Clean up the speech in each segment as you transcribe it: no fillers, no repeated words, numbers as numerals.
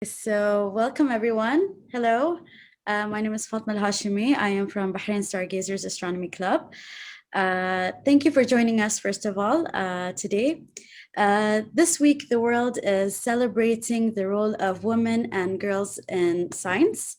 So welcome everyone. Hello, my name is Fatma Al-Hashimi. I am from Bahrain Stargazers Astronomy Club. Thank you for joining us, first of all, today. This week, the world is celebrating the role of women and girls in science.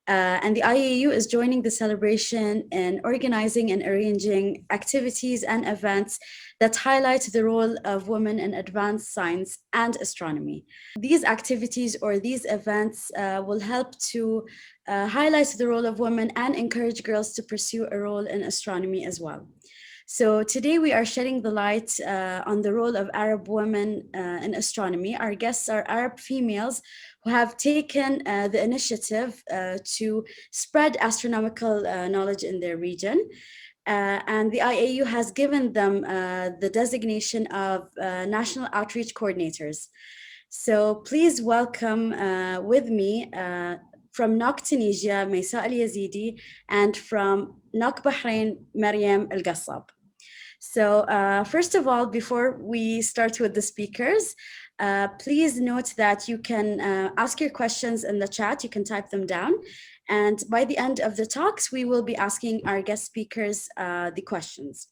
And the IAU is joining the celebration in organizing and arranging activities and events that highlight the role of women in advanced science and astronomy. These activities or these events will help to highlight the role of women and encourage girls to pursue a role in astronomy as well. So today we are shedding the light on the role of Arab women in astronomy. Our guests are Arab females who have taken the initiative to spread astronomical knowledge in their region. And the IAU has given them the designation of National Outreach Coordinators. So please welcome with me from NOC Tunisia, Maysaa Elyazidi, and from NOC Bahrain, Myriam Alqassab. So first of all, before we start with the speakers, please note that you can ask your questions in the chat. You can type them down. And by the end of the talks, we will be asking our guest speakers the questions.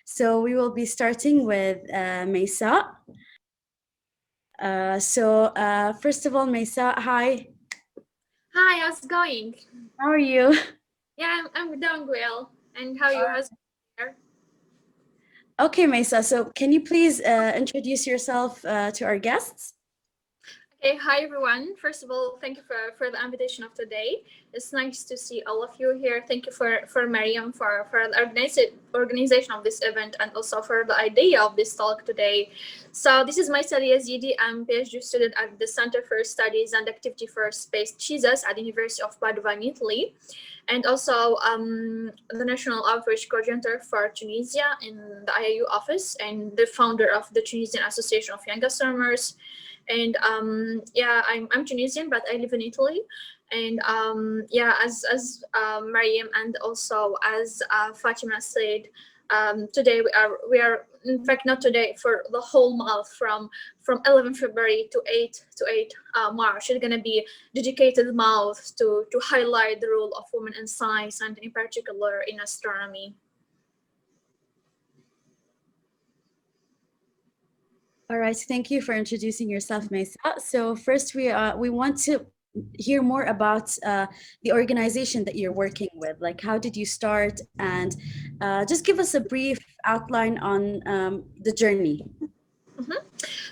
So we will be starting with Maysaa. First of all, Maysaa, hi. Hi, how's it going? How are you? Yeah, I'm doing well. And how are you? How's it? Okay, Maysaa, so can you please introduce yourself to our guests? Okay, hi everyone. First of all, thank you for the invitation of today. It's nice to see all of you here. Thank you for Myriam for the organization of this event and also for the idea of this talk today. So this is Maysaa Elyazidi. I'm a PhD student at the Center for Studies and Activity for Space Jesus at the University of Padua in Italy, and also the National Outreach Coordinator for Tunisia in the IAU office and the founder of the Tunisian Association of Young Astronomers. And yeah, I'm Tunisian, but I live in Italy. And yeah, as Myriam and also as Fatima said, today we are in fact not today, for the whole month from 11 February to 8 March. It's going to be dedicated month to highlight the role of women in science and in particular in astronomy. All right, thank you for introducing yourself, Maysaa. So first, we want to hear more about the organization that you're working with. Like, how did you start? And just give us a brief outline on the journey. Mm-hmm.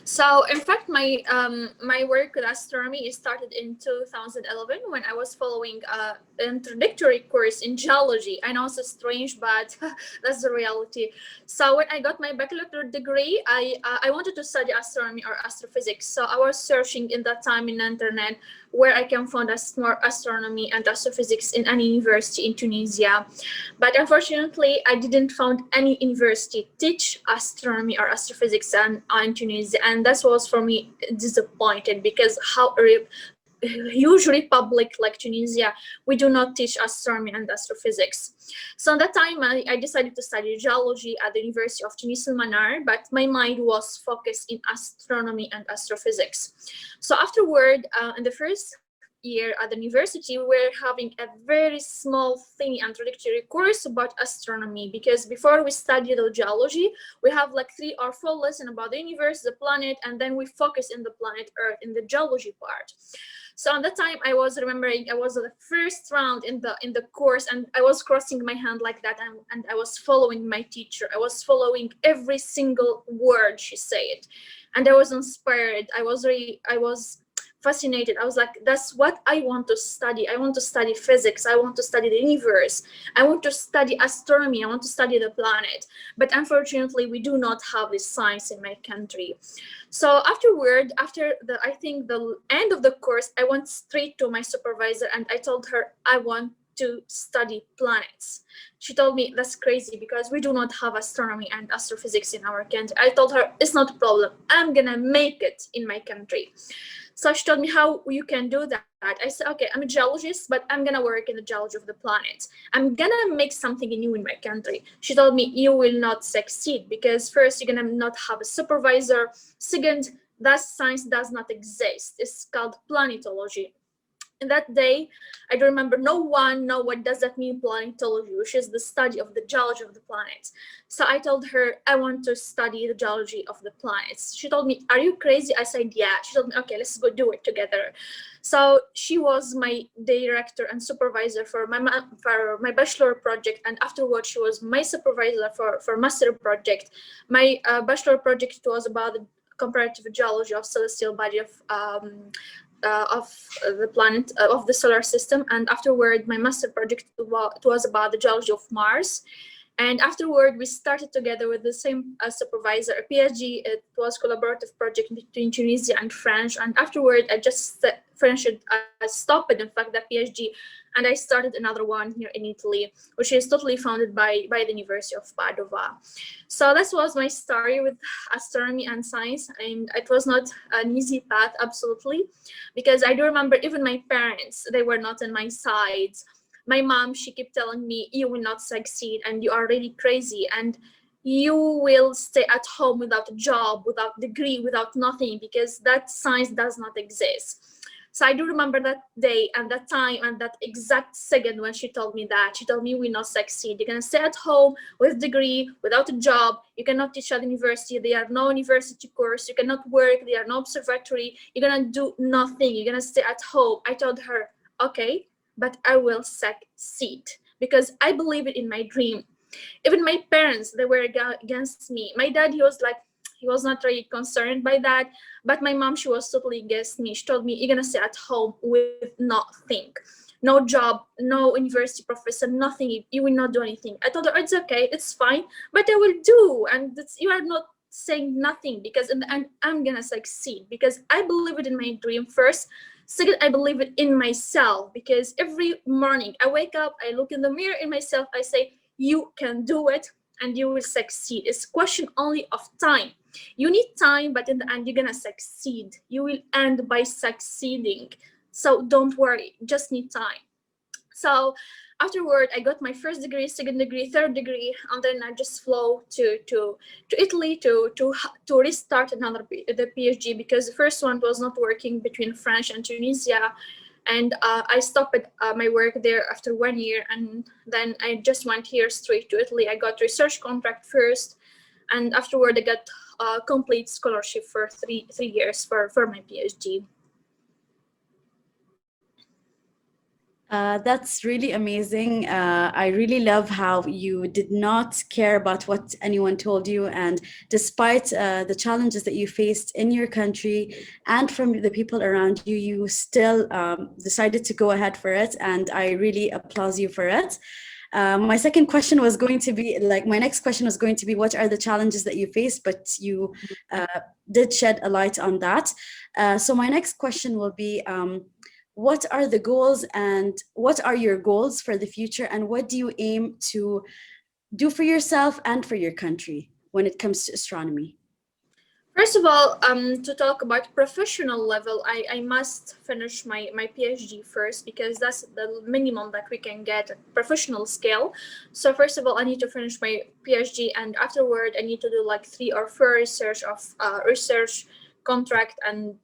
So in fact, my work with astronomy started in 2011 when I was following an introductory course in geology. I know it's strange, but that's the reality. So when I got my bachelor's degree, I wanted to study astronomy or astrophysics. So I was searching in that time in the internet where I can find more astronomy and astrophysics in any university in Tunisia. But unfortunately, I didn't find any university teach astronomy or astrophysics in Tunisia. And that was for me disappointed because how usually public like Tunisia, we do not teach astronomy and astrophysics. So at that time, I decided to study geology at the University of Tunisia Manar, but my mind was focused in astronomy and astrophysics. So afterward, in the first year at the university, we're having a very small tiny introductory course about astronomy, because before we study the geology, we have like 3 or 4 lessons about the universe, the planet, and then we focus in the planet Earth in the geology part. So at that time, I was remembering I was the first round in the course, and I was crossing my hand like that, and I was following my teacher. I was following every single word she said, and I was inspired. I was fascinated. I was like, that's what I want to study. I want to study physics. I want to study the universe. I want to study astronomy. I want to study the planet. But unfortunately, we do not have this science in my country. So afterward, after I think the end of the course, I went straight to my supervisor and I told her I want to study planets. She told me that's crazy because we do not have astronomy and astrophysics in our country. I told her it's not a problem. I'm gonna make it in my country. So she told me how you can do that. I said, okay, I'm a geologist, but I'm gonna work in the geology of the planet. I'm gonna make something new in my country. She told me you will not succeed because first, you're gonna not have a supervisor. Second, that science does not exist. It's called planetology. And that day, I don't remember, no one know what does that mean, planetology, which is the study of the geology of the planets. So I told her, I want to study the geology of the planets. She told me, are you crazy? I said, yeah. She told me, okay, let's go do it together. So she was my director and supervisor for my bachelor project, and afterwards she was my supervisor for master project. My bachelor project was about the comparative geology of celestial body of the planet, of the solar system, and afterward my master project was about the geology of Mars. And afterward we started together with the same supervisor a PhD. It was collaborative project between Tunisia and French, and afterward I just finished stopped in fact that PhD, and I started another one here in Italy, which is totally funded by the University of Padova. So that was my story with astronomy and science, and it was not an easy path, absolutely, because I do remember even my parents, they were not on my side. My mom, she kept telling me, you will not succeed and you are really crazy and you will stay at home without a job, without degree, without nothing, because that science does not exist. So I do remember that day and that time and that exact second when she told me that. She told me, you will not succeed. You're going to stay at home with degree, without a job. You cannot teach at the university. There are no university course. You cannot work. There are no observatory. You're going to do nothing. You're going to stay at home. I told her, okay, but I will succeed because I believe it in my dream. Even my parents, they were against me. My dad, he was like, he was not really concerned by that, but my mom, she was totally against me. She told me, you're gonna stay at home with nothing, no job, no university professor, nothing. You will not do anything. I told her, it's okay, it's fine, but I will do, and you are not saying nothing, because in the end I'm gonna succeed because I believe it in my dream first. Second, I believe it in myself, because every morning I wake up, I look in the mirror in myself, I say, you can do it and you will succeed. It's a question only of time. You need time, but in the end, you're gonna succeed. You will end by succeeding. So don't worry, just need time. So afterward, I got my first degree, second degree, third degree, and then I just flew to Italy to restart the PhD, because the first one was not working between France and Tunisia, and I stopped my work there after 1 year, and then I just went here straight to Italy. I got research contract first, and afterward I got a complete scholarship for three years for my PhD. That's really amazing. I really love how you did not care about what anyone told you. And despite the challenges that you faced in your country and from the people around you, you still decided to go ahead for it. And I really applaud you for it. My second question was going to be like, my next question was going to be, what are the challenges that you faced? But you uh, did shed a light on that. So my next question will be, what are the goals and what are your goals for the future, and what do you aim to do for yourself and for your country when it comes to astronomy? First of all, to talk about professional level, I must finish my PhD first, because that's the minimum that we can get at professional scale. So first of all, I need to finish my PhD, and afterward, I need to do like 3 or 4 research contract and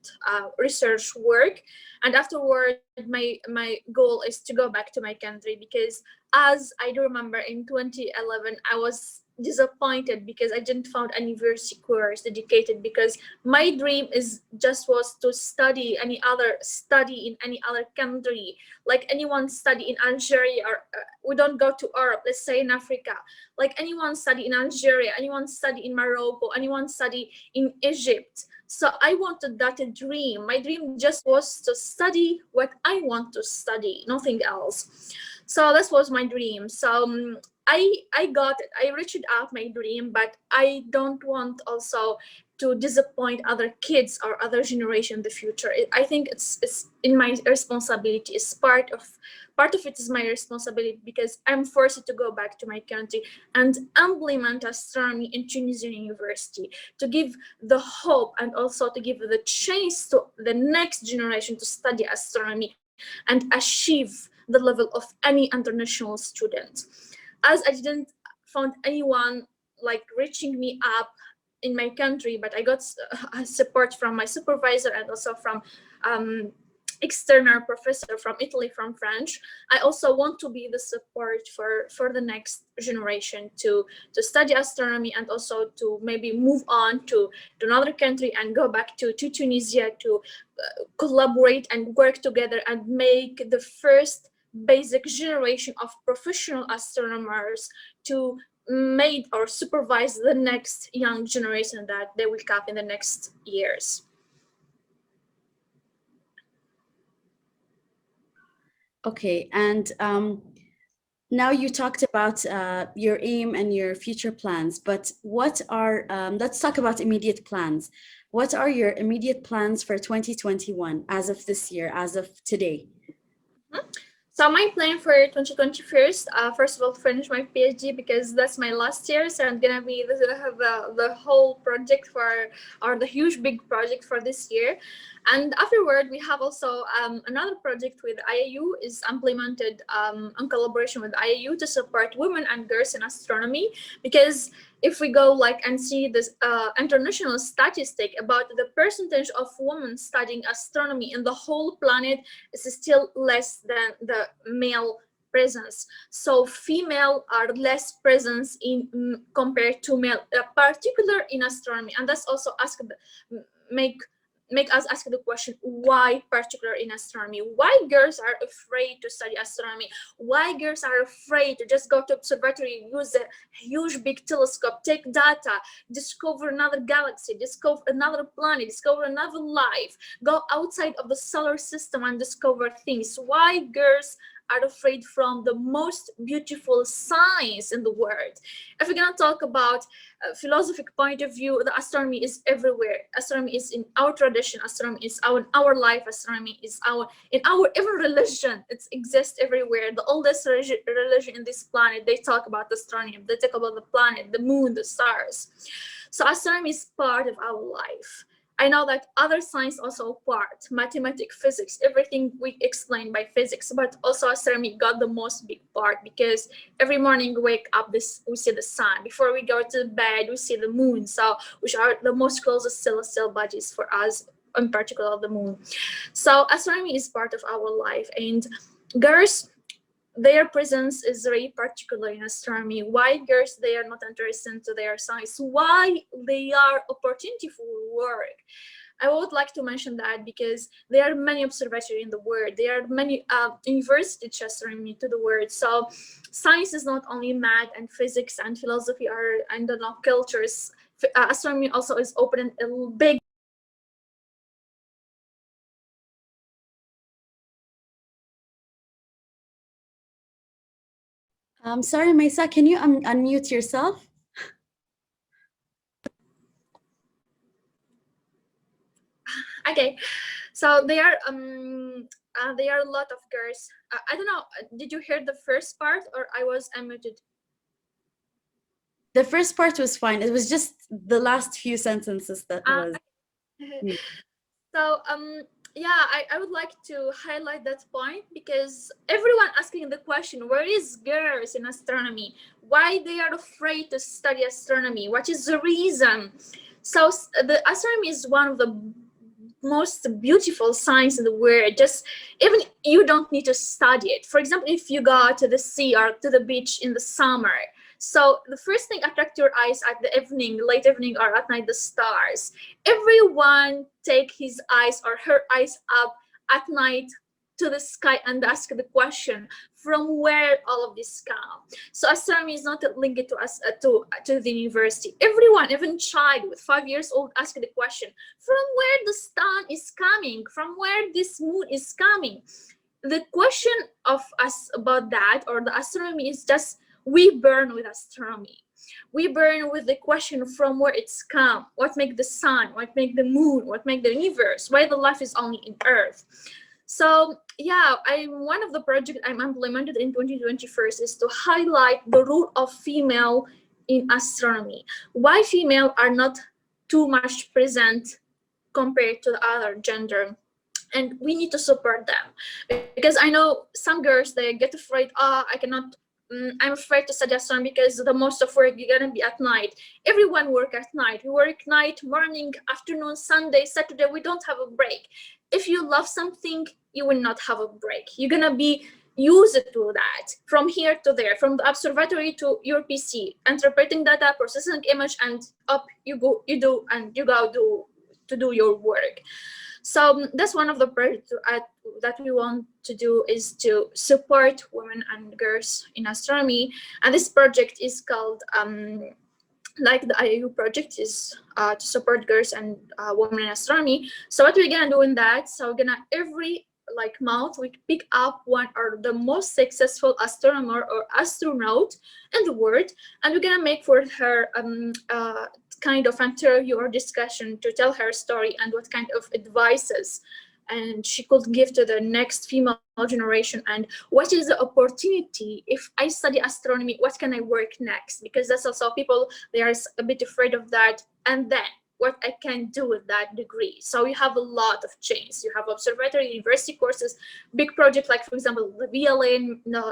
research work. And afterward, my goal is to go back to my country, because as I do remember in 2011, I was disappointed because I didn't find a university course dedicated, because my dream is just was to study in any other country, like anyone study in Algeria, or we don't go to Europe, let's say in Africa, like anyone study in Algeria, anyone study in Morocco, anyone study in Egypt. So I wanted that dream. My dream just was to study what I want to study, nothing else. So that was my dream. So I got it. I reached out my dream, but I don't want also to disappoint other kids or other generation in the future. I think it's in my responsibility. It's part of it is my responsibility, because I'm forced to go back to my country and implement astronomy in Tunisian university, to give the hope and also to give the chance to the next generation to study astronomy and achieve the level of any international student. As I didn't find anyone like reaching me up in my country, but I got support from my supervisor and also from external professor from Italy, from French. I also want to be the support for the next generation to study astronomy, and also to maybe move on to another country and go back to Tunisia to collaborate and work together and make the first basic generation of professional astronomers to made or supervise the next young generation that they will come in the next years. Okay, and now you talked about your aim and your future plans, but what are, let's talk about immediate plans. What are your immediate plans for 2021 as of this year, as of today? So my plan for 2021, first of all, finish my PhD, because that's my last year. So I'm gonna be have the whole project for, or the huge big project for this year. And afterward, we have also another project with IAU is implemented in collaboration with IAU to support women and girls in astronomy. Because if we go like and see this international statistic about the percentage of women studying astronomy in the whole planet, is still less than the male presence. So female are less presence in compared to male, particular in astronomy. And that's also make us ask the question, why particular in astronomy? Why girls are afraid to study astronomy? Why girls are afraid to just go to observatory, use a huge big telescope, take data, discover another galaxy, discover another planet, discover another life, go outside of the solar system and discover things? Why girls are afraid from the most beautiful science in the world? If we're gonna talk about a philosophical point of view, the astronomy is everywhere. Astronomy is in our tradition. Astronomy is our life. Astronomy is in our even religion. It exists everywhere. The oldest religion in this planet, they talk about astronomy. They talk about the planet, the moon, the stars. So astronomy is part of our life. I know that other science also part, mathematics, physics, everything we explain by physics, but also astronomy got the most big part, because every morning we wake up, we see the sun. Before we go to bed, we see the moon, so which are the most closest celestial bodies for us, in particular the moon. So astronomy is part of our life, and girls, their presence is very particular in astronomy. Why girls, they are not interested to their science? Why they are opportunity for work? I would like to mention that because there are many observatories in the world. There are many universities teach astronomy to the world. So science is not only math and physics and philosophy or and the cultures. Astronomy also is open a big. Sorry, Maysaa, can you unmute yourself? Okay, so there are a lot of girls. I don't know. Did you hear the first part, or I was unmuted? The first part was fine. It was just the last few sentences that was. So yeah, I would like to highlight that point, because everyone asking the question, where is girls in astronomy? Why they are afraid to study astronomy? What is the reason? So the astronomy is one of the most beautiful science in the world. Just even you don't need to study it. For example, if you go to the sea or to the beach in the summer, so the first thing attract your eyes at the evening, late evening or at night, the stars. Everyone take his eyes or her eyes up at night to the sky and ask the question, from where all of this come? So astronomy is not linked to us to the university. Everyone, even child with 5 years old, ask the question, from where the sun is coming, from where this moon is coming. The question of us about that, or the astronomy, is just we burn with astronomy. We burn with the question from where it's come, what make the sun, what make the moon, what make the universe, why the life is only in Earth. So yeah, one of the projects I'm implemented in 2021 is to highlight the role of female in astronomy. Why female are not too much present compared to the other gender, and we need to support them, because I know some girls, they get afraid, I cannot I'm afraid to study astronomy because the most of work you're gonna be at night. Everyone work at night. We work night, morning, afternoon, Sunday, Saturday. We don't have a break. If you love something, you will not have a break. You're gonna be used to that from here to there, from the observatory to your PC, interpreting data, processing image, and up you go. You do and you go do your work. So that's one of the projects that we want to do, is to support women and girls in astronomy. And this project is called like the IAU project is to support girls and women in astronomy. So what we're gonna do in that, so we're gonna every like month we pick up one or the most successful astronomer or astronaut in the world, and we're gonna make for her kind of interview or discussion to tell her story and what kind of advices and she could give to the next female generation, and what is the opportunity if I study astronomy, what can I work next, because that's also people, they are a bit afraid of that, and then what I can do with that degree. So you have a lot of chains. You have observatory, university courses, big project like, for example, the VLA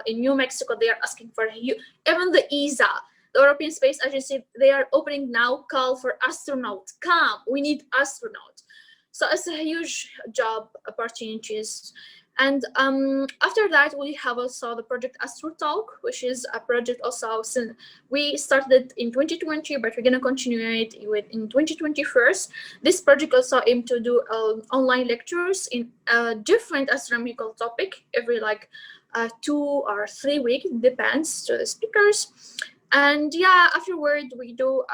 in New Mexico, they are asking for you, even the ESA, the European Space Agency, they are opening now call for astronauts. Come, we need astronauts. So it's a huge job opportunities. And after that, we have also the project Astro Talk, which is a project also since we started in 2020, but we're gonna continue it in 2021. This project also aimed to do online lectures in a different astronomical topic every like 2 or 3 weeks, depends to the speakers. And yeah, afterward we do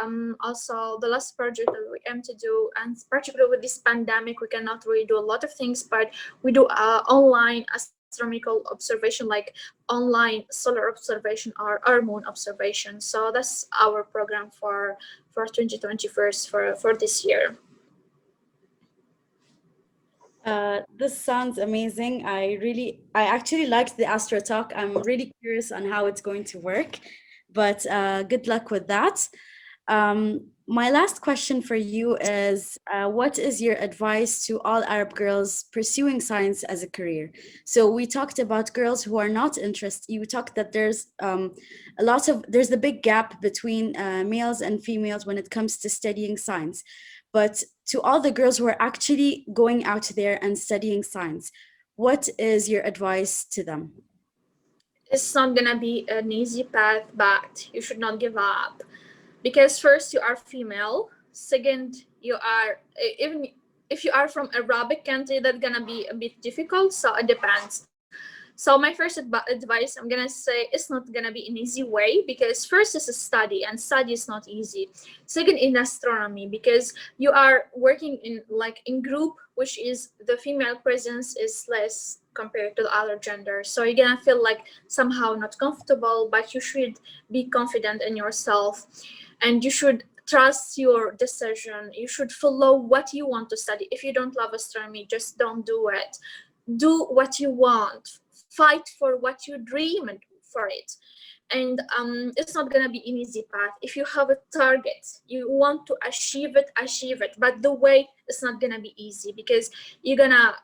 also the last project that we aim to do, and particularly with this pandemic we cannot really do a lot of things, but we do online astronomical observation, like online solar observation or moon observation. So that's our program for 2021 for this year. This sounds amazing. I actually liked the Astro Talk. I'm really curious on how it's going to work, but good luck with that. My last question for you is, what is your advice to all Arab girls pursuing science as a career? So we talked about girls who are not interested. You talked that there's the big gap between males and females when it comes to studying science. But to all the girls who are actually going out there and studying science, what is your advice to them? It's not gonna be an easy path, but you should not give up, because first you are female, second you are even if you are from Arabic country, that's gonna be a bit difficult, so it depends. So my first advice, I'm gonna say, it's not gonna be an easy way, because first is a study, and study is not easy. Second, in astronomy, because you are working in like in group, which is the female presence is less compared to the other gender. So you're gonna feel like somehow not comfortable, but you should be confident in yourself, and you should trust your decision. You should follow what you want to study. If you don't love astronomy, just don't do it. Do what you want, fight for what you dream for it. And it's not gonna be an easy path. If you have a target, you want to achieve it, but the way is not gonna be easy, because you're gonna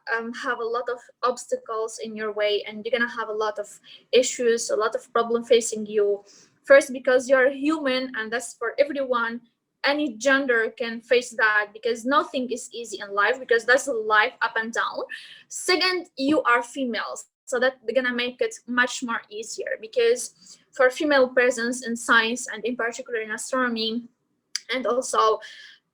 have a lot of obstacles in your way, and you're gonna have a lot of issues, a lot of problem facing you. First, because you're human, and that's for everyone. Any gender can face that, because nothing is easy in life, because that's life up and down. Second, you are female, so that they're gonna make it much more easier, because for female presence in science, and in particular in astronomy. And also,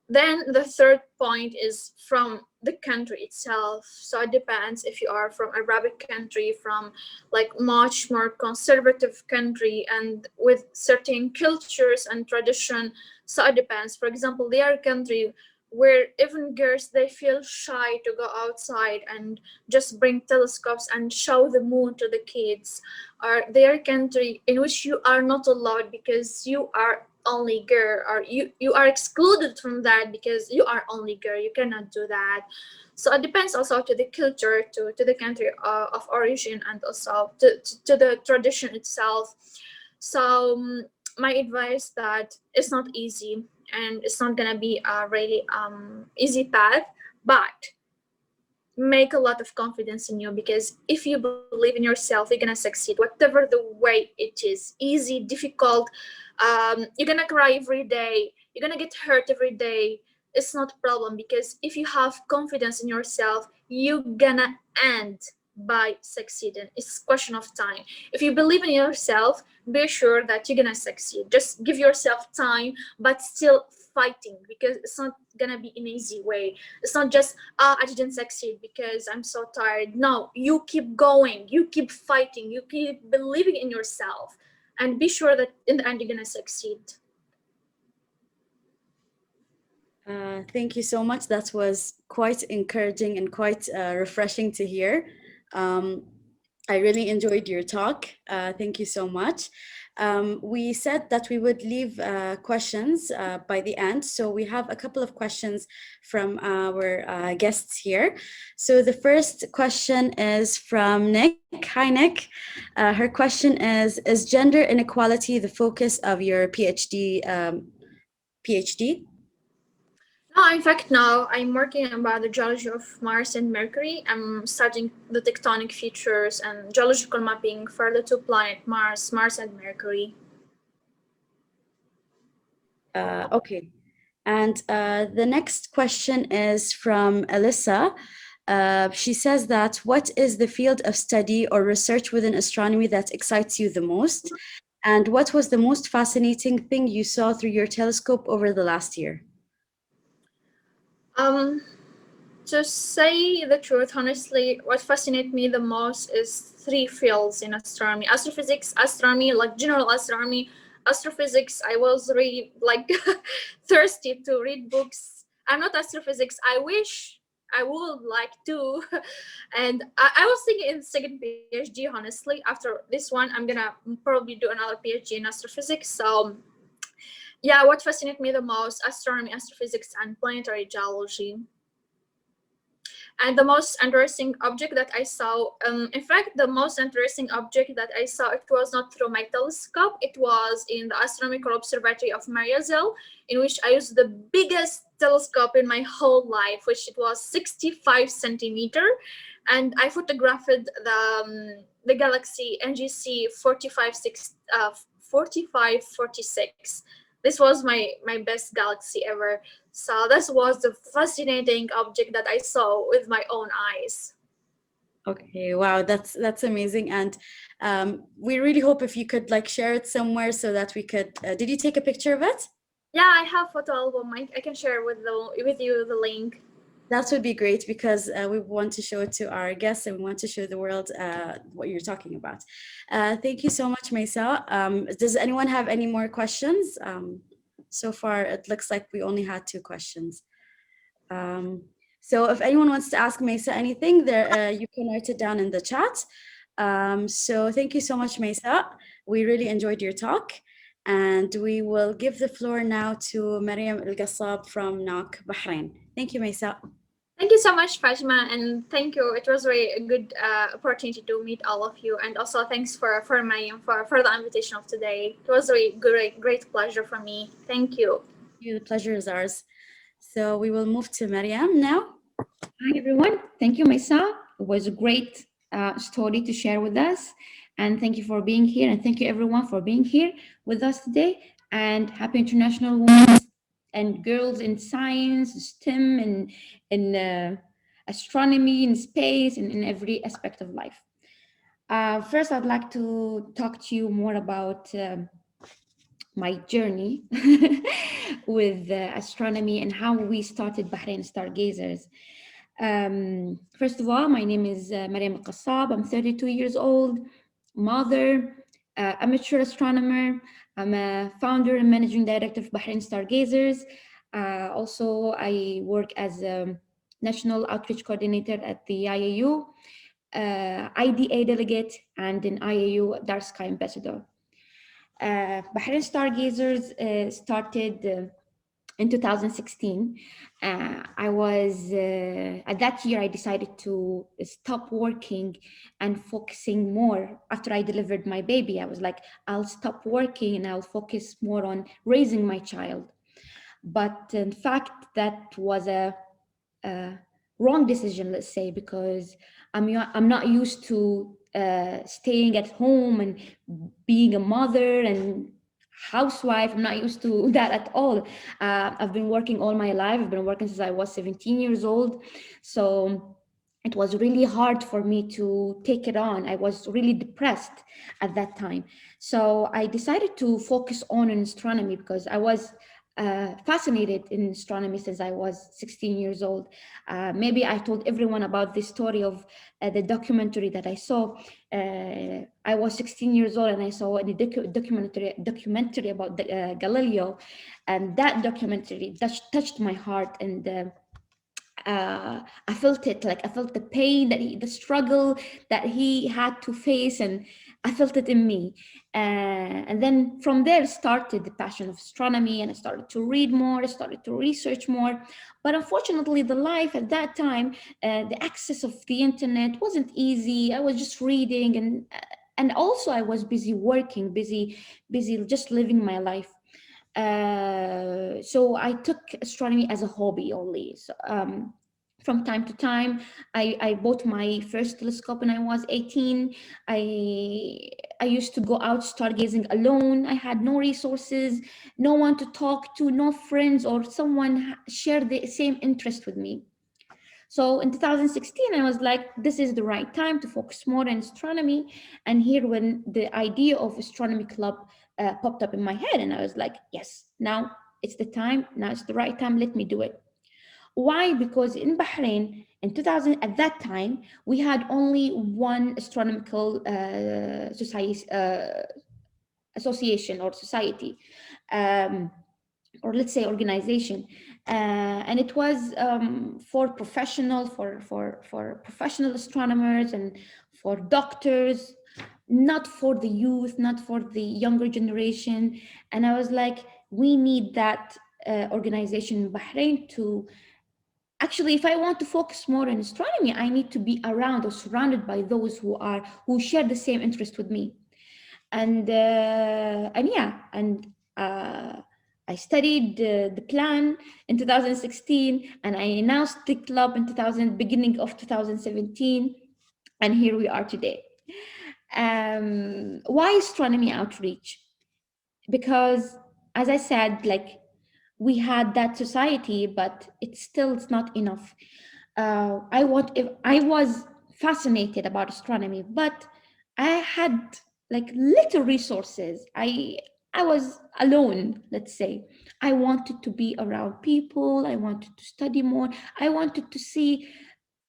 then the third point is from the country itself. So it depends if you are from Arabic country, from like much more conservative country and with certain cultures and tradition. So it depends. For example, their country where even girls, they feel shy to go outside and just bring telescopes and show the moon to the kids, or their country in which you are not allowed because you are only girl, or you are excluded from that because you are only girl, you cannot do that. So it depends also to the culture, to the country of origin, and also to the tradition itself. So my advice that it's not easy, and it's not gonna be a really easy path, but make a lot of confidence in you, because if you believe in yourself, you're gonna succeed, whatever the way it is, easy, difficult. You're gonna cry every day, you're gonna get hurt every day. It's not a problem, because if you have confidence in yourself, you're gonna end by succeeding. It's a question of time. If you believe in yourself, be sure that you're gonna succeed. Just give yourself time, but still fighting, because it's not gonna be an easy way. It's not just, I didn't succeed because I'm so tired. No, you keep going, you keep fighting, you keep believing in yourself, and be sure that in the end you're gonna succeed. Thank you so much. That was quite encouraging and quite refreshing to hear. Um, I really enjoyed your talk. Thank you so much. We said that we would leave questions by the end. So we have a couple of questions from our guests here. So the first question is from Nick. Hi, Nick. Her question is gender inequality the focus of your PhD? No, in fact, now I'm working about the geology of Mars and Mercury. I'm studying the tectonic features and geological mapping for the two planets, Mars and Mercury. Okay. And the next question is from Alyssa. She says that what is the field of study or research within astronomy that excites you the most? And what was the most fascinating thing you saw through your telescope over the last year? Um, To say the truth, honestly, what fascinates me the most is three fields in astronomy: astrophysics, astronomy, like general astronomy. Astrophysics, I was really like thirsty to read books. I'm not astrophysics. I wish I would like to. And I was thinking in second PhD, honestly. After this one, I'm gonna probably do another PhD in astrophysics. So, yeah, what fascinates me the most: astronomy, astrophysics, and planetary geology. And the most interesting object that I saw, in fact, the most interesting object that I saw, it was not through my telescope, it was in the Astronomical Observatory of Mariazell, in which I used the biggest telescope in my whole life, which it was 65 centimeter. And I photographed the galaxy NGC 4546. This was my best galaxy ever. So this was the fascinating object that I saw with my own eyes. Okay, wow, that's amazing. And we really hope if you could like share it somewhere so that we could. Did you take a picture of it? Yeah, I have photo album. I can share with you the link. That would be great because we want to show it to our guests and we want to show the world what you're talking about. Thank you so much, Maysaa. Does anyone have any more questions? So far, it looks like we only had two questions. Um, so if anyone wants to ask Maysaa anything, there you can write it down in the chat. So thank you so much, Maysaa. We really enjoyed your talk. And we will give the floor now to Myriam Alqassab from NOC, Bahrain. Thank you, Maysaa. Thank you so much, Fatima, and thank you. It was really a good opportunity to meet all of you, and also thanks for Mayim for the invitation of today. It was a great pleasure for me. Thank you. The pleasure is ours. So we will move to Myriam now. Hi, everyone. Thank you, Maysaa. It was a great story to share with us. And thank you for being here. And thank you, everyone, for being here with us today. And happy International Women's and Girls in Science, STEM, and in astronomy, in space, and in every aspect of life. First, I'd like to talk to you more about my journey with astronomy and how we started Bahrain Stargazers. First of all, my name is Myriam Alqassab. I'm 32 years old, mother, amateur astronomer. I'm a founder and managing director of Bahrain Stargazers. Also, I work as a national outreach coordinator at the IAU, IDA delegate, and an IAU Dark Sky ambassador. Bahrain Stargazers started in 2016. I was at that year I decided to stop working and focusing more. After I delivered my baby, I was like, I'll stop working and I'll focus more on raising my child. But in fact, that was a wrong decision, let's say, because I'm not used to staying at home and being a mother and housewife. I'm not used to that at all. I've been working all my life. I've been working since I was 17 years old. So it was really hard for me to take it on. I was really depressed at that time. So I decided to focus on astronomy because I was fascinated in astronomy since I was 16 years old. Maybe I told everyone about this story of the documentary that I saw. I was 16 years old and I saw a documentary about Galileo, and that documentary touched my heart. And I felt it, like I felt the pain that the struggle that he had to face, and I felt it in me. And then from there started the passion of astronomy, and I started to read more, I started to research more. But unfortunately, the life at that time, the access of the internet wasn't easy. I was just reading, and also I was busy working, busy just living my life. So I took astronomy as a hobby only. So, from time to time, I bought my first telescope when I was 18. I used to go out stargazing alone. I had no resources, no one to talk to, no friends or someone share the same interest with me. So in 2016, I was like, this is the right time to focus more on astronomy. And here, when the idea of astronomy club popped up in my head, and I was like, yes, now it's the time. Now it's the right time. Let me do it. Why? Because in Bahrain in 2000, at that time, we had only one astronomical society, association or society. Um, or let's say organization, and it was for for professional astronomers and for doctors, not for the youth, not for the younger generation. And I was like, we need that organization in Bahrain to actually, if I want to focus more on astronomy, I need to be around or surrounded by those who share the same interest with me. And yeah, and I studied the plan in 2016, and I announced the club in 2000, beginning of 2017, and here we are today. Why astronomy outreach? Because, as I said, like, we had that society, but it's not enough. If I was fascinated about astronomy, but I had like little resources. I was alone, let's say. I wanted to be around people. I wanted to study more. I wanted to see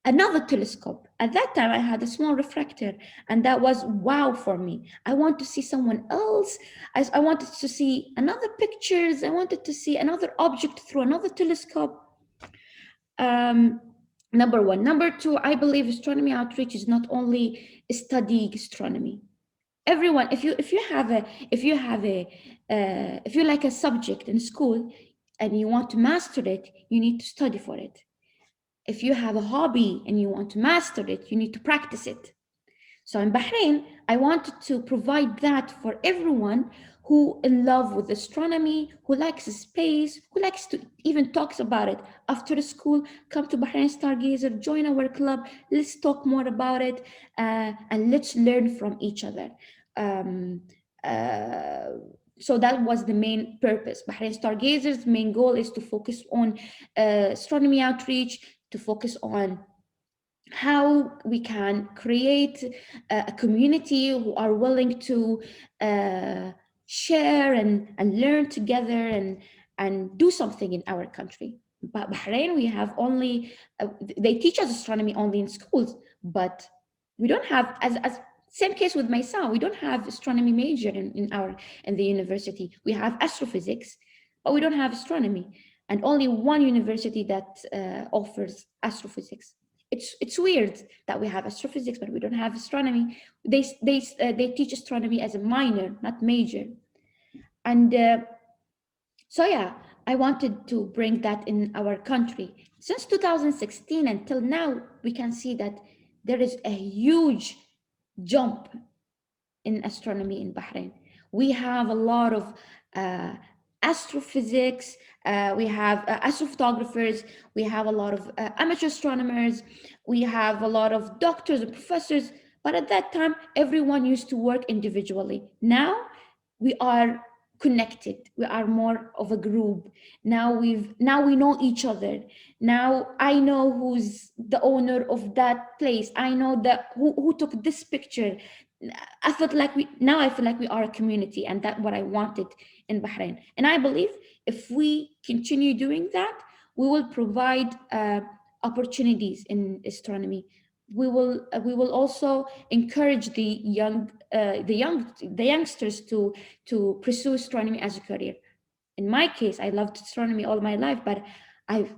another telescope. At that time, I had a small refractor, and that was wow for me. I want to see someone else. I wanted to see another pictures. I wanted to see another object through another telescope. Um, Number one. Number two, I believe astronomy outreach is not only studying astronomy. Everyone, if you like a subject in school and you want to master it, you need to study for it. If you have a hobby and you want to master it, you need to practice it. So in Bahrain, I wanted to provide that for everyone who in love with astronomy, who likes space, who likes to even talks about it. After school, come to Bahrain Stargazer, join our club. Let's talk more about it, and let's learn from each other. Um, uh, so that was the main purpose. Bahrain Stargazer's main goal is to focus on astronomy outreach, to focus on how we can create a community who are willing to uh, share and learn together and do something in our country. But Bahrain, we have only, they teach us astronomy only in schools, but we don't have, as same case with Maysaa, we don't have astronomy major in the university. We have astrophysics, but we don't have astronomy, and only one university that offers astrophysics. It's weird that we have astrophysics but we don't have astronomy. They teach astronomy as a minor, not major. And so yeah, I wanted to bring that in our country. Since 2016 until now, we can see that there is a huge jump in astronomy in Bahrain. We have a lot of uh, astrophysics, we have astrophotographers, we have a lot of amateur astronomers, we have a lot of doctors and professors. But at that time, everyone used to work individually. Now we are connected. We are more of a group. Now we know each other. Now I know who's the owner of that place. I know that who took this picture. I feel like we are a community, and that's what I wanted in Bahrain. And I believe if we continue doing that, we will provide opportunities in astronomy. We will also encourage the youngsters to pursue astronomy as a career. In my case, I loved astronomy all my life, but I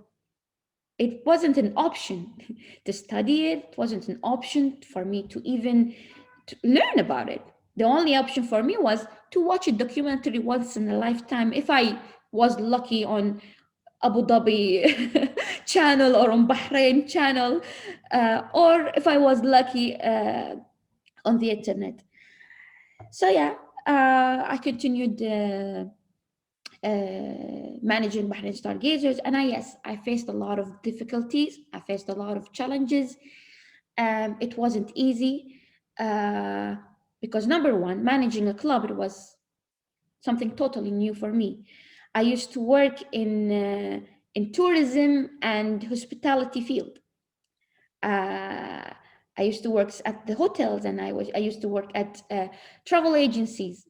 it wasn't an option to study it. It wasn't an option for me to even to learn about it. The only option for me was to watch a documentary once in a lifetime, if I was lucky on Abu Dhabi channel or on Bahrain channel, or if I was lucky on the internet. So yeah, I continued managing Bahrain stargazers, and I faced a lot of difficulties. I faced a lot of challenges. It wasn't easy uh, because number one, managing a club, it was something totally new for me. I used to work in tourism and hospitality field. I used to work at the hotels, and I used to work at travel agencies.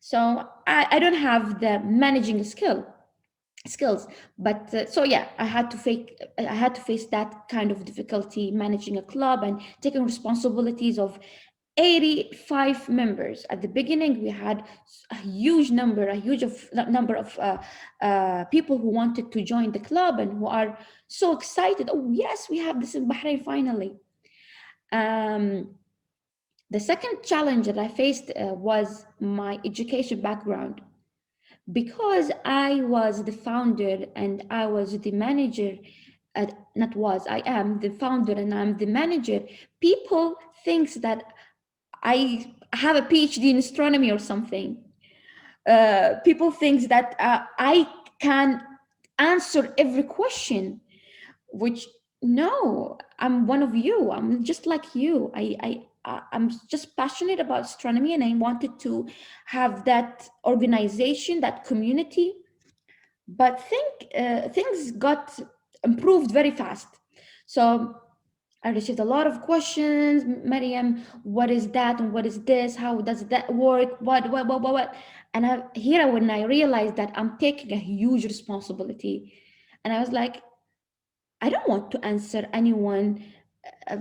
So I don't have the managing skills, but so yeah, I had to face that kind of difficulty managing a club and taking responsibilities of 85 members. At the beginning, we had a huge number of people who wanted to join the club and who are so excited. Oh yes, we have this in Bahrain finally. um, the second challenge that I faced was my education background. Because I was the founder and I was the manager, not was, I am the founder and I'm the manager, people thinks that I have a PhD in astronomy or something. People thinks that I can answer every question, which no, I'm one of you. I'm just like you. I'm just passionate about astronomy, and I wanted to have that organization, that community. But things got improved very fast. So I received a lot of questions. Mariam, what is that and what is this? How does that work? What? And when I realized that I'm taking a huge responsibility, and I was like, I don't want to answer anyone. Uh,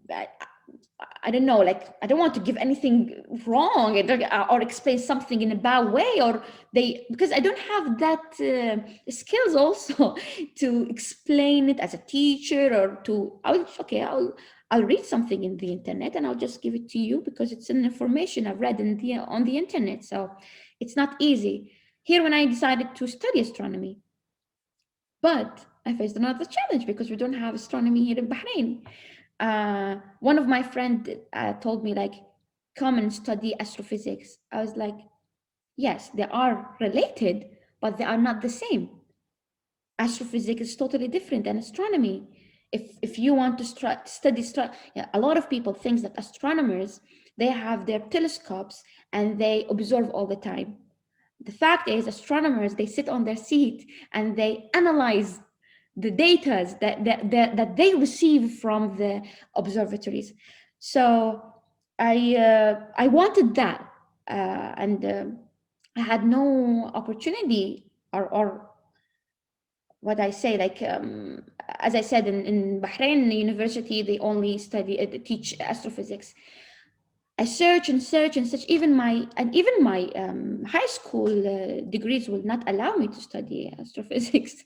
I, I don't know, like I don't want to give anything wrong or explain something in a bad way, or because I don't have that skills also to explain it as a teacher or to. I'll read something in the internet and I'll just give it to you because it's an information I've read on the internet. So it's not easy. Here, when I decided to study astronomy, but I faced another challenge because we don't have astronomy here in Bahrain. One of my friends told me, like, come and study astrophysics. I was like, yes, they are related, but they are not the same. Astrophysics is totally different than astronomy. If you want to study, yeah, a lot of people think that astronomers, they have their telescopes and they observe all the time. The fact is, astronomers, they sit on their seat and they analyze the data that they receive from the observatories. So I wanted that, and I had no opportunity, or what I say, like as I said, in Bahrain university, they only teach astrophysics. I search and search and search. Even my high school degrees will not allow me to study astrophysics.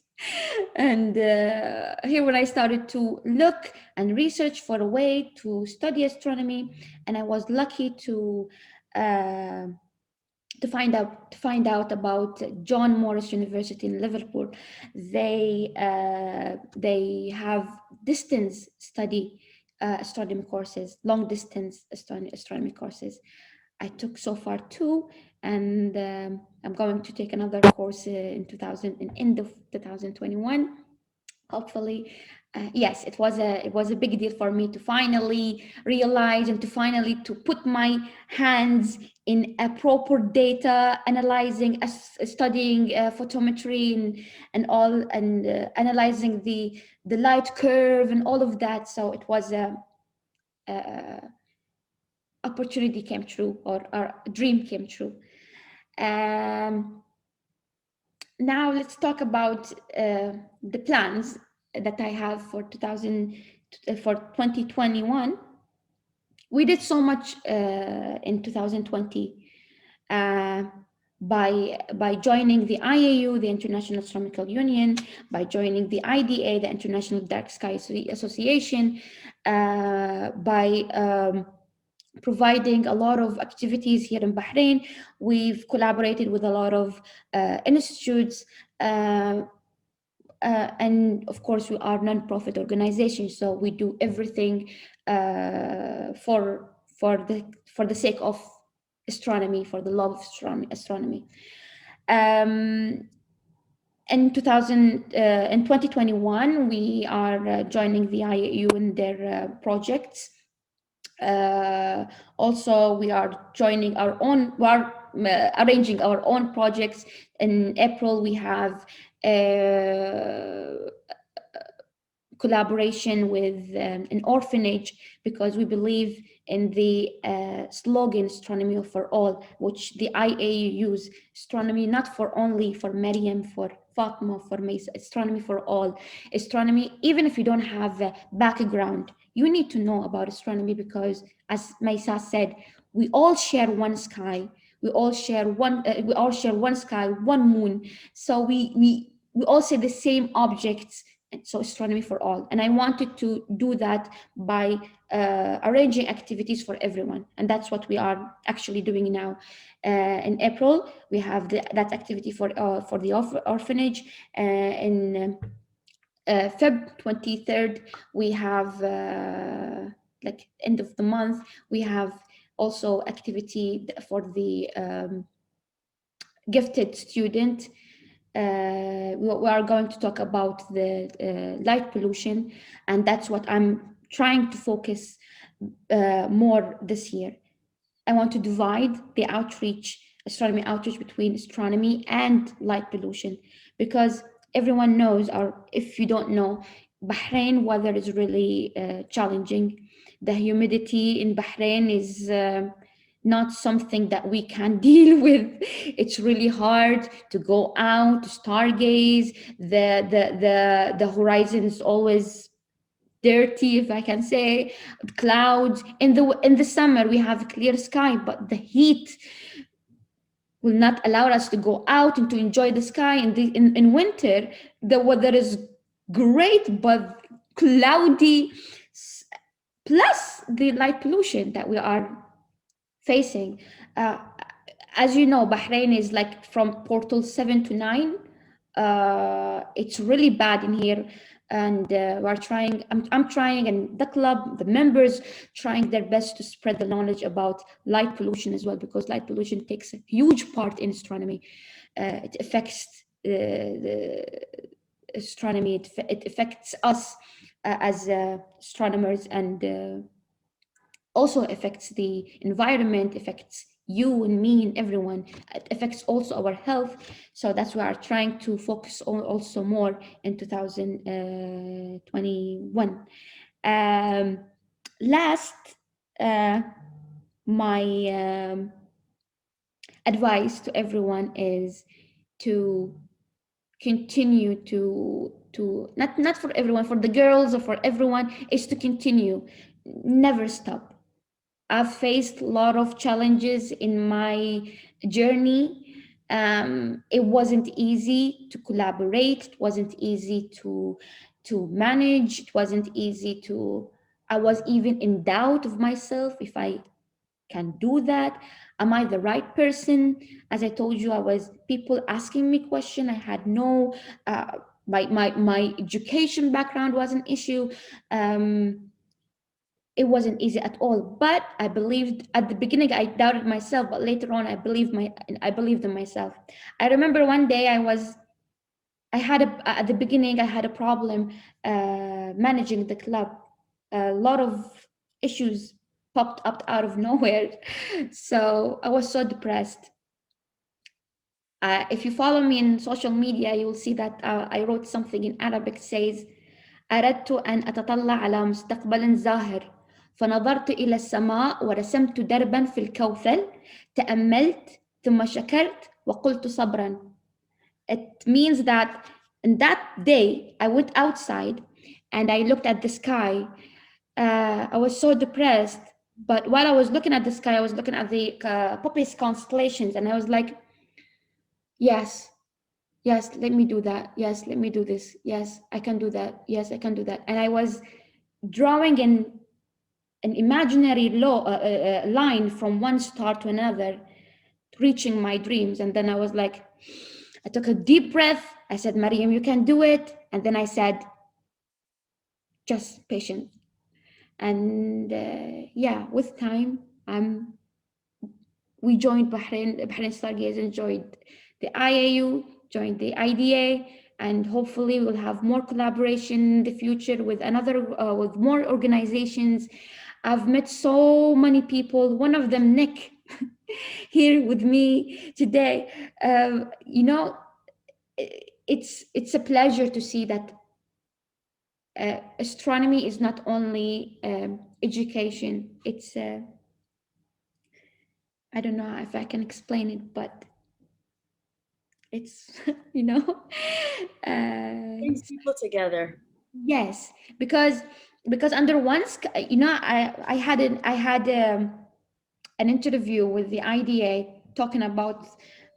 And here, when I started to look and research for a way to study astronomy, and I was lucky uh, to find out about John Morris University in Liverpool. They have distance study astronomy courses, long distance astronomy courses. I took so far two, and I'm going to take another course in 2000, in end of 2021. Hopefully, yes, it was a big deal for me to finally realize and to finally to put my hands in a proper data analyzing, studying photometry and all, and analyzing the light curve and all of that. So it was a opportunity came true, or a dream came true. Um, Now let's talk about the plans that I have for 2021. We did so much in 2020 uh, by joining the IAU, the International Astronomical Union, by joining the IDA, the International Dark Sky Association, by providing a lot of activities here in Bahrain. We've collaborated with a lot of institutes, uh, and of course, we are non-profit organizations, so we do everything for the sake of astronomy, for the love of astronomy. Um, in 2021, we are joining the IAU in their projects. Also, we are joining our own, we are arranging our own projects. In April, we have collaboration with an orphanage, because we believe in the slogan astronomy for all, which the IAU use. Astronomy not for only for Myriam, for Fatima, for Maysaa, astronomy for all. Astronomy, even if you don't have a background, you need to know about astronomy, because as Maysaa said, we all share one sky. We all share one sky, one moon. So we all see the same objects. So astronomy for all, and I wanted to do that by arranging activities for everyone, and that's what we are actually doing now. In April, we have that activity for the orphanage. In Feb 23rd, we have like end of the month, we have also activity for the gifted student. We are going to talk about the light pollution, and that's what I'm trying to focus more this year. I want to divide the astronomy outreach, between astronomy and light pollution, because everyone knows, or if you don't know, Bahrain weather is really challenging. The humidity in Bahrain is not something that we can deal with. It's really hard to go out to stargaze. The horizon is always dirty, if I can say, clouds. In the summer we have clear sky, but the heat will not allow us to go out and to enjoy the sky. In winter, the weather is great, but cloudy, plus the light pollution that we are facing. Uh, as you know, Bahrain is like from portal 7 to 9. It's really bad in here, and we're trying. I'm trying, and the club, the members, trying their best to spread the knowledge about light pollution as well, because light pollution takes a huge part in astronomy. It affects the astronomy. It affects us as astronomers, and also affects the environment, affects you and me and everyone. It affects also our health. So that's why I'm trying to focus on also more in 2021. Last, my advice to everyone is to continue to not for everyone, for the girls or for everyone, is to continue, never stop. I've faced a lot of challenges in my journey. It wasn't easy to collaborate. It wasn't easy to manage. It wasn't easy to. I was even in doubt of myself, if I can do that. Am I the right person? As I told you, I was people asking me questions. I had no. My education background was an issue. it wasn't easy at all. But I believed at the beginning. I doubted myself, but later on, I believed in myself. I remember one day at the beginning I had a problem managing the club. A lot of issues popped up out of nowhere, so I was so depressed. If you follow me in social media, you will see that I wrote something in Arabic says أردت أن أتطلع على مستقبل زاهر فنظرت إلى السماء ورسمت دربا في الكوثل تأملت ثم شكرت وقلت صبرا. It means that in that day I went outside and I looked at the sky. I was so depressed, but while I was looking at the sky, I was looking at the Poppy's constellations, and I was like, yes, yes, let me do that. Yes, let me do this. Yes, I can do that. Yes, I can do that. And I was drawing an imaginary line from one star to another, reaching my dreams. And then I was like, I took a deep breath. I said, Myriam, you can do it. And then I said, just patient. And yeah, with time, we joined Bahrain Stargazer, joined the IAU, joined the IDA, and hopefully we'll have more collaboration in the future with with more organizations. I've met so many people. One of them, Nick, here with me today. You know, it's a pleasure to see that astronomy is not only education. It's I don't know if I can explain it, but it's you know Brings people together. yes, because under you know, I had an interview with the IDA talking about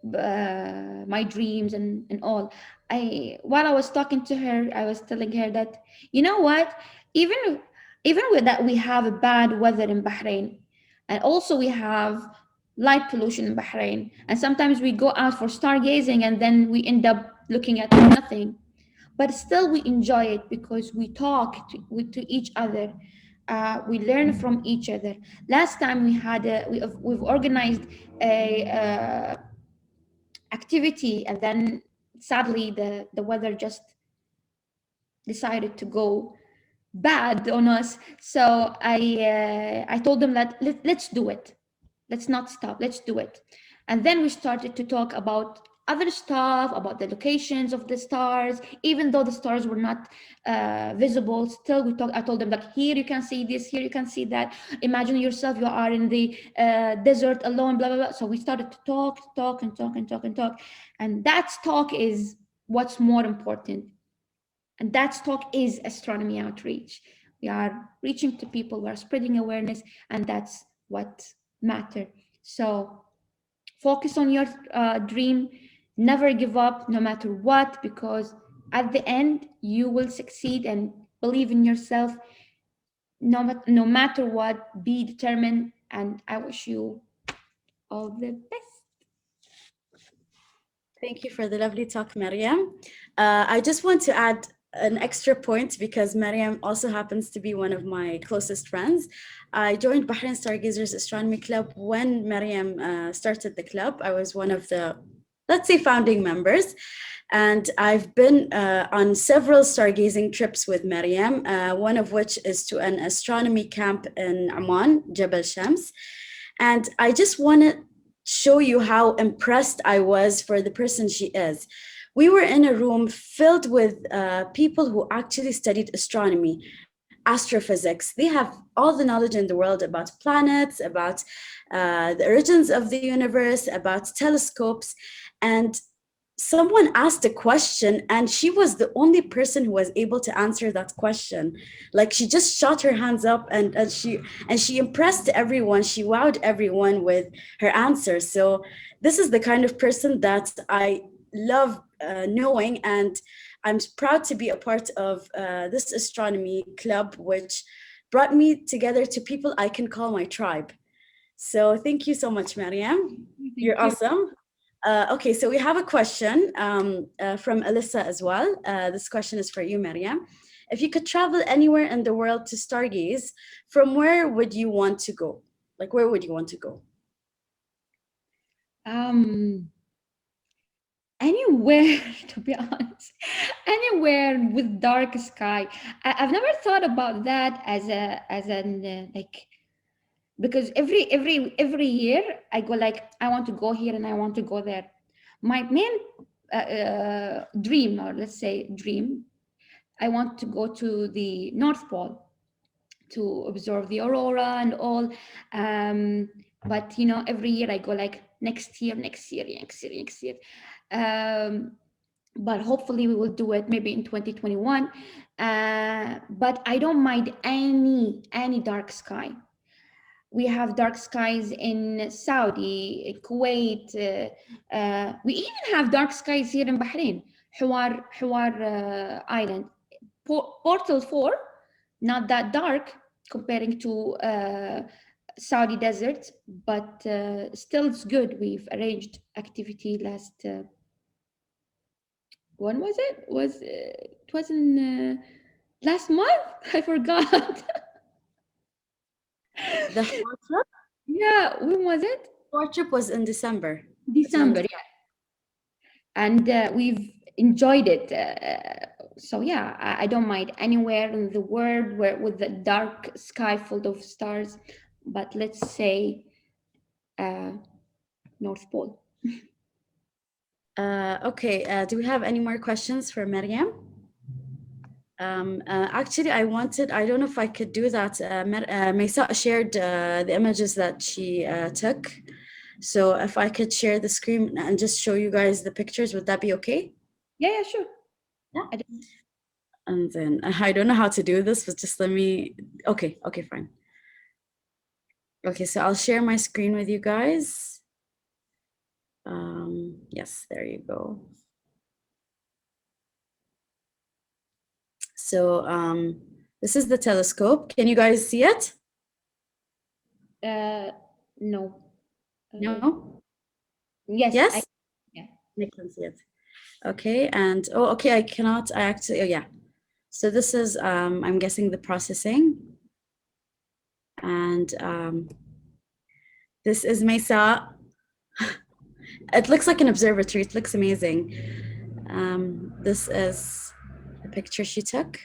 my dreams and all. While I was talking to her, I was telling her that, you know what, even even with that we have a bad weather in Bahrain, and also we have light pollution in Bahrain, and sometimes we go out for stargazing and then we end up looking at nothing, but still we enjoy it because we talk to each other. We learn from each other. Last time we've organized a activity, and then sadly the weather just decided to go bad on us. So I told them that let's do it. Let's not stop. Let's do it. And then we started to talk about other stuff, about the locations of the stars. Even though the stars were not visible, still we talk. I told them that here you can see this, here you can see that. Imagine yourself you are in the desert alone, blah blah blah. So we started to talk and talk and talk and talk, and that talk is what's more important. And that talk is astronomy outreach. We are reaching to people, we are spreading awareness, and that's what matters. So focus on your dream, never give up no matter what, because at the end you will succeed, and believe in yourself no matter what. Be determined, and I wish you all the best. Thank you for the lovely talk, Myriam. I just want to add an extra point because Myriam also happens to be one of my closest friends. I joined Bahrain Stargazers Astronomy Club when Myriam started the club. I was one of the, let's say, founding members. And I've been on several stargazing trips with Myriam, one of which is to an astronomy camp in Amman, Jebel Shams. And I just want to show you how impressed I was for the person she is. We were in a room filled with people who actually studied astronomy, astrophysics. They have all the knowledge in the world about planets, about the origins of the universe, about telescopes. And someone asked a question and she was the only person who was able to answer that question. Like, she just shot her hands up and she impressed everyone. She wowed everyone with her answers. So this is the kind of person that I love knowing, and I'm proud to be a part of this astronomy club, which brought me together to people I can call my tribe. So thank you so much, Myriam. You're awesome. Okay, so we have a question from Alyssa as well. This question is for you, Myriam. if you could travel anywhere in the world to stargaze, from where would you want to go? Like, where would you want to go? Anywhere, to be honest, anywhere with dark sky. I've never thought about that as an like, because every year I go like, I want to go here and I want to go there. My main dream, or let's say dream, I want to go to the North Pole to observe the aurora and all. But every year I go like, next year, next year, next year, next year. But hopefully we will do it maybe in 2021. But I don't mind any dark sky. We have dark skies in Saudi, Kuwait. We even have dark skies here in Bahrain, Hawar Island. Portal 4, not that dark comparing to Saudi desert, but still it's good. We've arranged activity last. When was it? It was in last month? I forgot. The Hawar trip? Yeah, when was it? Hawar trip was in December. December, yeah. And we've enjoyed it. So yeah, I don't mind anywhere in the world where with the dark sky full of stars, but let's say North Pole. Okay, do we have any more questions for Myriam? Actually, I don't know if I could do that. Maysaa shared the images that she took. So if I could share the screen and just show you guys the pictures, would that be okay? Yeah, sure. Yeah. And then I don't know how to do this, but just let me, okay, fine. Okay, so I'll share my screen with you guys. Yes, there you go. So this is the telescope. Can you guys see it? No. No? Yes. Yes? Yeah. I can see it. Okay, and okay, I actually, yeah. So this is, I'm guessing the processing. And this is Maysaa. It looks like an observatory. It looks amazing. This is the picture she took.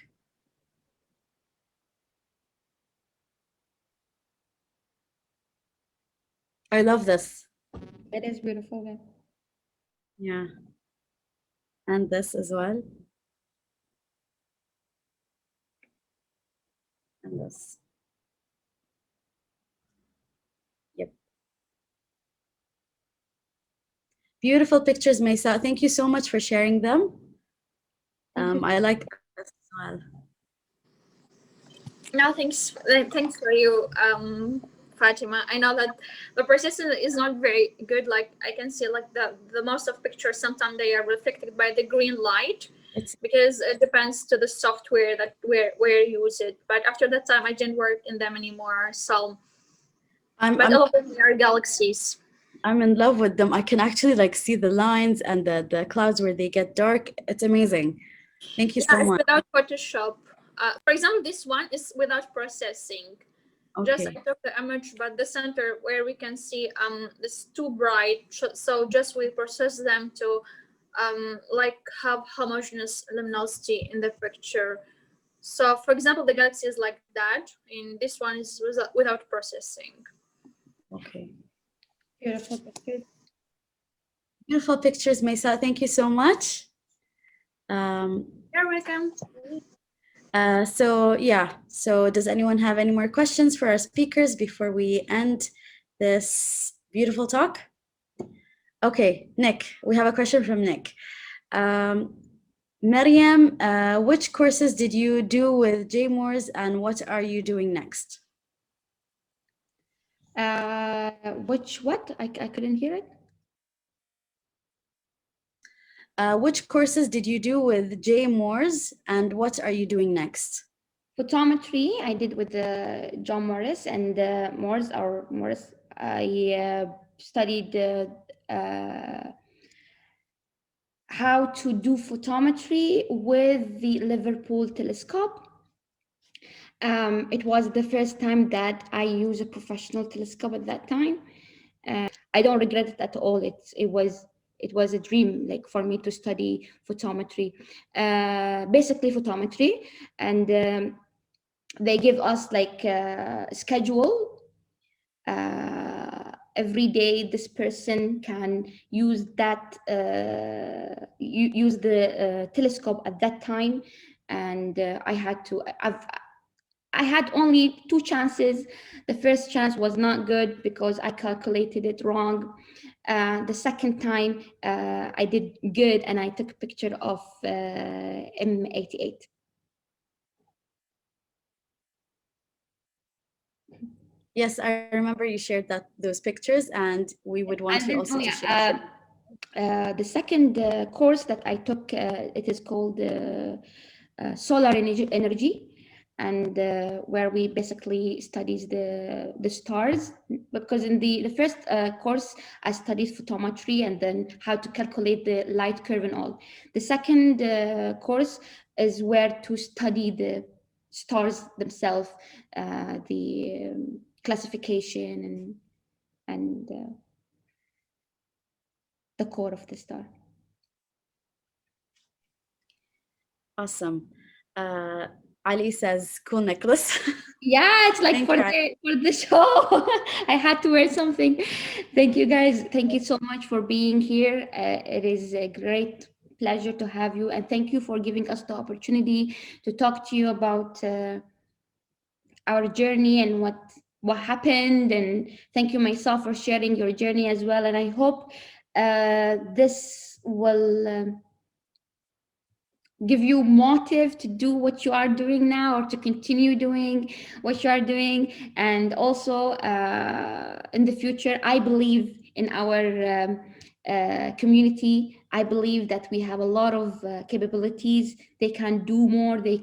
I love this. It is beautiful. Yeah. And this as well. And this. Yep. Beautiful pictures, Maysaa. Thank you so much for sharing them. I like this as well. No, thanks for you, Fatima. I know that the persistence is not very good. Like I can see, like the most of pictures sometimes they are reflected by the green light, because it depends to the software that where you use it. But after that time, I didn't work in them anymore. So, but all of them are galaxies. I'm in love with them. I can actually like see the lines and the clouds where they get dark. It's amazing. Thank you so much. It's without Photoshop. For example, this one is without processing. Okay. Just I took the image, but the center where we can see is too bright. So just we process them to like have homogeneous luminosity in the picture. So for example, the galaxy is like that, and this one is without processing. Okay. Beautiful pictures. Beautiful pictures, Maysaa. Thank you so much. You're welcome. So does anyone have any more questions for our speakers before we end this beautiful talk? Okay, Nick, we have a question from Nick. Myriam, which courses did you do with J. Moores and what are you doing next? What? I couldn't hear it. Which courses did you do with J. Moores and what are you doing next? Photometry I did with John Morris and Morris. I studied how to do photometry with the Liverpool telescope. It was the first time that I used a professional telescope at that time. I don't regret it at all. It was a dream, like, for me to study photometry, basically photometry, and they give us like a schedule. Every day this person can use that use the telescope at that time, and I had only two chances. The first chance was not good because I calculated it wrong. The second time I did good, and I took a picture of M88. Yes, I remember you shared those pictures, and we would want And you then, also oh to yeah, share. the second course that I took, it is called solar energy, and where we basically studies the stars. Because in the first course I studied photometry and then how to calculate the light curve and all. The second course is where to study the stars themselves, the classification and the core of the star. Awesome. Ali says, cool necklace. Yeah, it's like Thank for you. the show. I had to wear something. Thank you guys. Thank you so much for being here. It is a great pleasure to have you, and thank you for giving us the opportunity to talk to you about our journey and what happened. And thank you, myself, for sharing your journey as well. And I hope this will give you motive to do what you are doing now, or to continue doing what you are doing. And also in the future, I believe in our community. I believe that we have a lot of capabilities. They can do more. They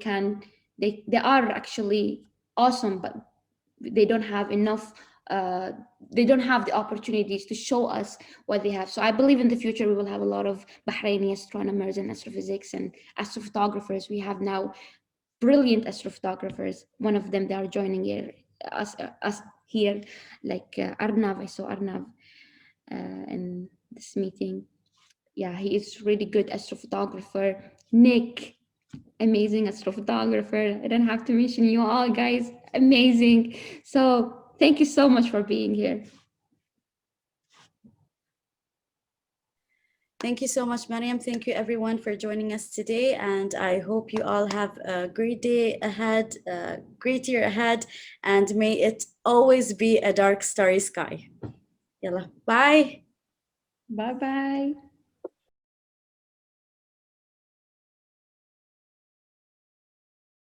are actually awesome, but they don't have enough, they don't have the opportunities to show us what they have. So I believe in the future we will have a lot of Bahraini astronomers and astrophysics and astrophotographers. We have now brilliant astrophotographers. One of them, they are joining here, us here, like Arnav. I saw Arnav in this meeting. Yeah, he is really good astrophotographer. Nick, amazing astrophotographer. I don't have to mention you all, guys. Amazing. So thank you so much for being here. Thank you so much, Myriam. Thank you, everyone, for joining us today. And I hope you all have a great day ahead, a great year ahead, and may it always be a dark, starry sky. Yalla, bye. Bye-bye.